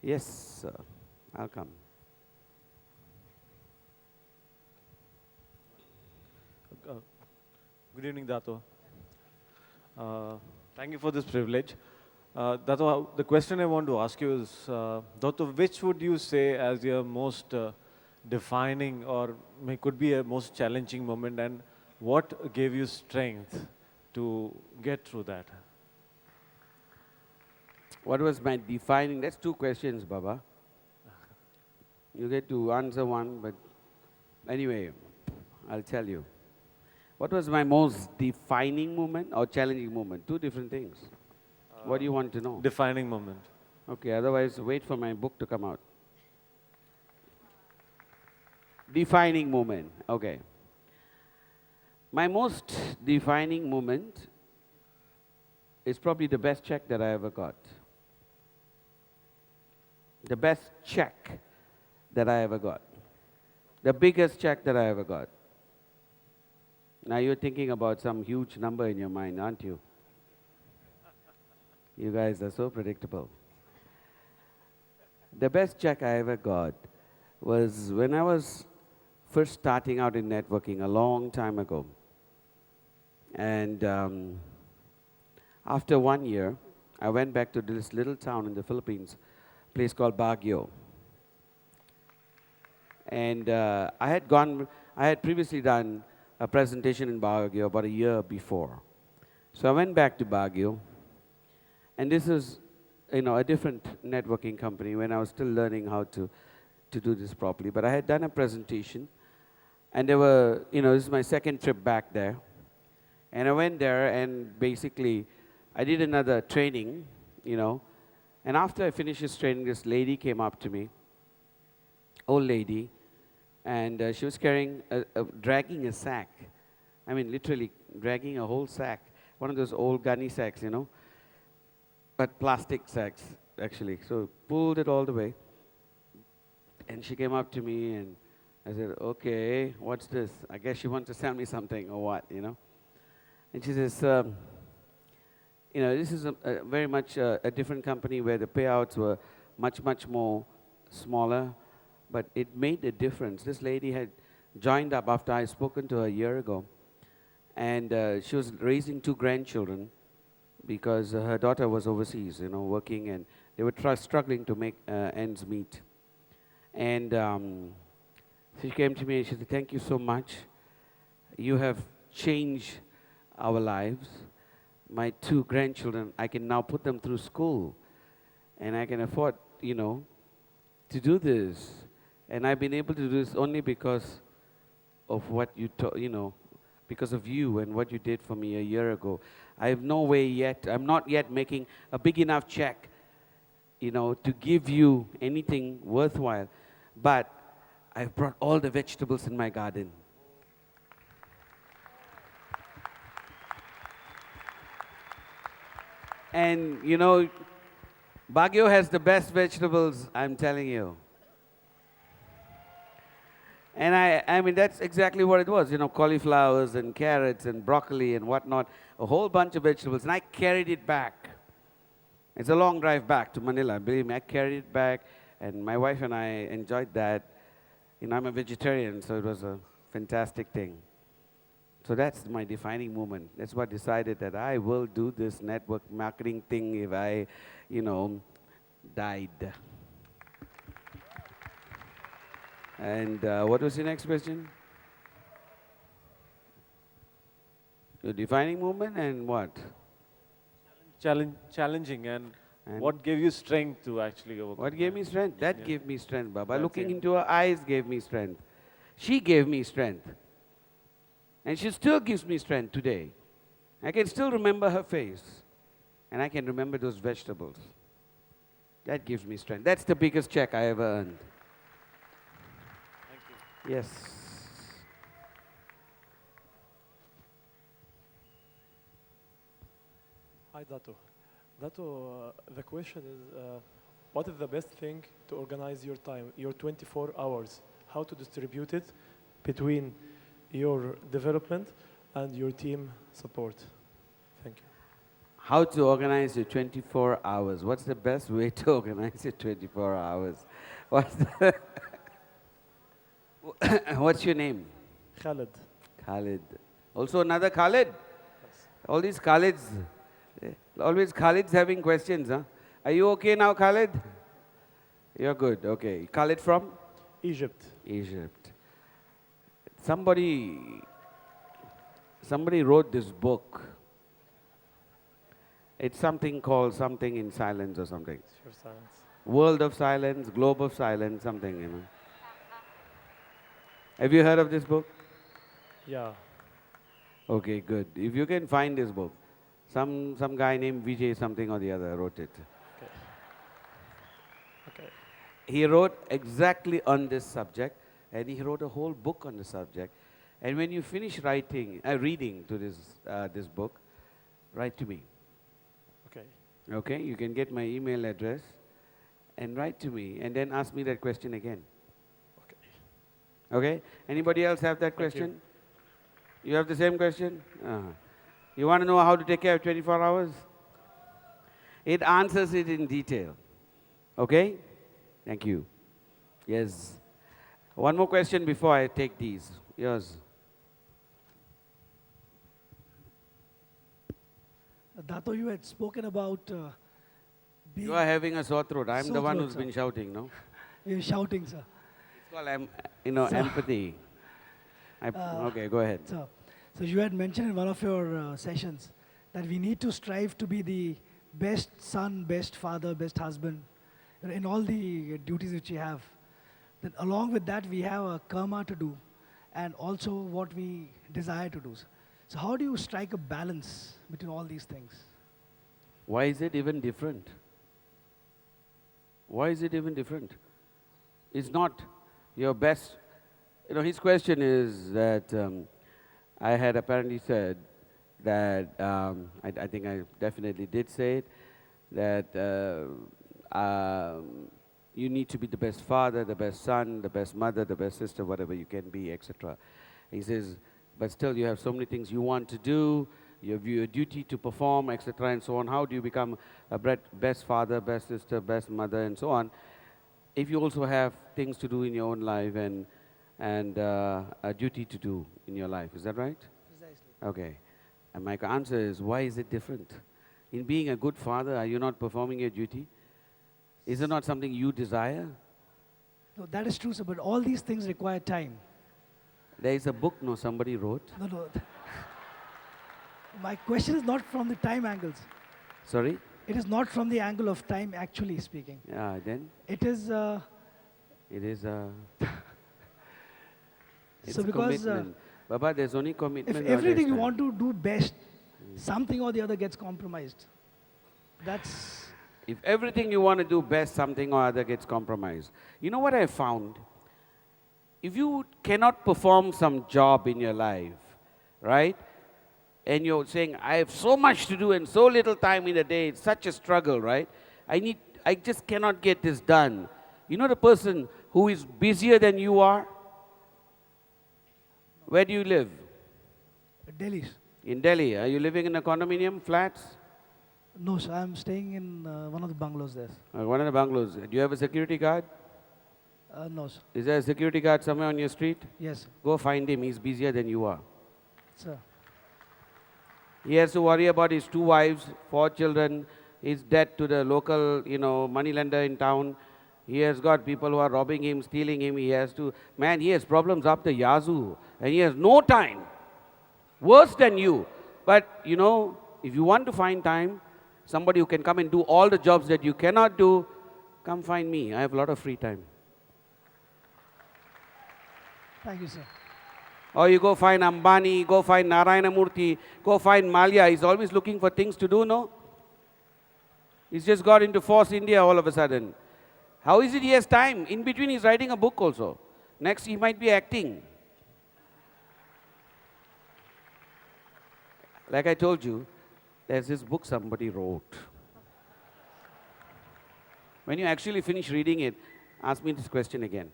Yes, sir. I'll come. Uh, Good evening, Dato. Thank you for this privilege. Dato, the question I want to ask you is, Dato, which would you say as your most defining or could be a most challenging moment, and what gave you strength to get through that? What was my defining? That's two questions, Baba. You get to answer one, but anyway, I'll tell you. What was my most defining moment or challenging moment? Two different things. What do you want to know? Defining moment. Okay, otherwise, wait for my book to come out. Defining moment. Okay. My most defining moment is probably the best check that I ever got. The best check that I ever got. The biggest check that I ever got. Now you're thinking about some huge number in your mind, aren't you? You guys are so predictable. The best check I ever got was when I was first starting out in networking a long time ago. And after 1 year, I went back to this little town in the Philippines, place called Baguio. And I had previously done a presentation in Baguio about a year before. So I went back to Baguio, and this is, a different networking company when I was still learning how to do this properly. But I had done a presentation, and there were, this is my second trip back there. And I went there, and basically, I did another training, and after I finished this training, this lady came up to me, old lady, and she was dragging a sack. I mean, literally dragging a whole sack, one of those old gunny sacks, but plastic sacks, actually. So pulled it all the way, and she came up to me, and I said, okay, what's this? I guess she wants to sell me something or what, And she says, this is very much a different company where the payouts were much, much more smaller, but it made a difference. This lady had joined up after I had spoken to her a year ago, and she was raising 2 grandchildren because her daughter was overseas, working, and they were struggling to make ends meet. And she came to me and she said, thank you so much. You have changed our lives. My 2 grandchildren, I can now put them through school, and I can afford, to do this. And I've been able to do this only because of what because of you and what you did for me a year ago. I have no way yet, I'm not yet making a big enough check, to give you anything worthwhile, but I've brought all the vegetables in my garden. And, Baguio has the best vegetables, I'm telling you. And I mean, that's exactly what it was, cauliflowers and carrots and broccoli and whatnot, a whole bunch of vegetables. And I carried it back. It's a long drive back to Manila, believe me. I carried it back, and my wife and I enjoyed that. I'm a vegetarian, so it was a fantastic thing. So that's my defining moment. That's what decided that I will do this network marketing thing if I, died. And what was your next question? The defining moment and what? Challenging, and what gave you strength to actually overcome? What gave me strength? That gave me strength, Baba. Looking into her eyes gave me strength. She gave me strength. And she still gives me strength today. I can still remember her face. And I can remember those vegetables. That gives me strength. That's the biggest check I ever earned. Thank you. Yes. Hi, Dato. Dato, the question is, what is the best thing to organize your time, your 24 hours? How to distribute it between your development and your team support? Thank you. How to organize your 24 hours. What's the best way to organize your 24 hours? What's, what's your name? Khalid. Khalid. Also another Khalid? All these Khalids. Always Khalid's having questions, huh? Are you okay now, Khalid? You're good, okay. Khalid from? Egypt. Egypt. Somebody wrote this book. It's something called Something in Silence or something. Your silence. World of Silence, Globe of Silence, something, you know. Have you heard of this book? Yeah. Okay, good. If you can find this book, some guy named Vijay something or the other wrote it. Okay. Okay. He wrote exactly on this subject, and he wrote a whole book on the subject. And when you finish reading to this book, write to me. Okay. Okay, you can get my email address and write to me, and then ask me that question again. Okay. Okay? Anybody else have that question? You have the same question? You want to know how to take care of 24 hours? It answers it in detail. Okay? Thank you. Yes. One more question before I take these. Yours. Dato, you had spoken about being... You are having a sore throat. I'm the Sore one throat, who's sir. been shouting, no? You're shouting, sir. It's called, Sir. empathy. Okay, go ahead. So you had mentioned in one of your sessions that we need to strive to be the best son, best father, best husband, in all the duties which we have. Then along with that, we have a karma to do, and also what we desire to do. So how do you strike a balance between all these things? Why is it even different? Why is it even different? It's not your best. You know, his question is that I had apparently said that, I think I definitely did say it, that you need to be the best father, the best son, the best mother, the best sister, whatever you can be, etc. He says, but still you have so many things you want to do, you have your duty to perform, etc. and so on. How do you become a best father, best sister, best mother, and so on, if you also have things to do in your own life and a duty to do in your life? Is that right? Precisely. Okay. And my answer is, why is it different? In being a good father, are you not performing your duty? Is it not something you desire? No, that is true, sir, but all these things require time. There is a book, somebody wrote. No. My question is not from the time angles. Sorry? It is not from the angle of time, actually speaking. Yeah, then? It is... It is it's so a because commitment. Baba, there's only commitment. if or everything there's you time. want to do best, something or the other gets compromised. That's... If everything you want to do best, something or other gets compromised. You know what I found? If you cannot perform some job in your life, right? And you're saying, I have so much to do and so little time in a day, it's such a struggle, right? I just cannot get this done. You know the person who is busier than you are? Where do you live? Delhi. In Delhi. Are you living in a condominium, flats? No, sir, I'm staying in one of the bungalows there. One of the bungalows. Do you have a security guard? No, sir. Is there a security guard somewhere on your street? Yes, sir. Go find him. He's busier than you are. Sir. He has to worry about his 2 wives, 4 children, his debt to the local, moneylender in town. He has got people who are robbing him, stealing him. He has problems up the yazoo, and he has no time. Worse than you. But, if you want to find time, somebody who can come and do all the jobs that you cannot do, come find me. I have a lot of free time. Thank you, sir. Or you go find Ambani, go find Narayana Murthy, go find Malia. He's always looking for things to do, no? He's just got into Force India all of a sudden. How is it he has time? In between, he's writing a book also. Next, he might be acting. Like I told you, there's this book somebody wrote. When you actually finish reading it, ask me this question again.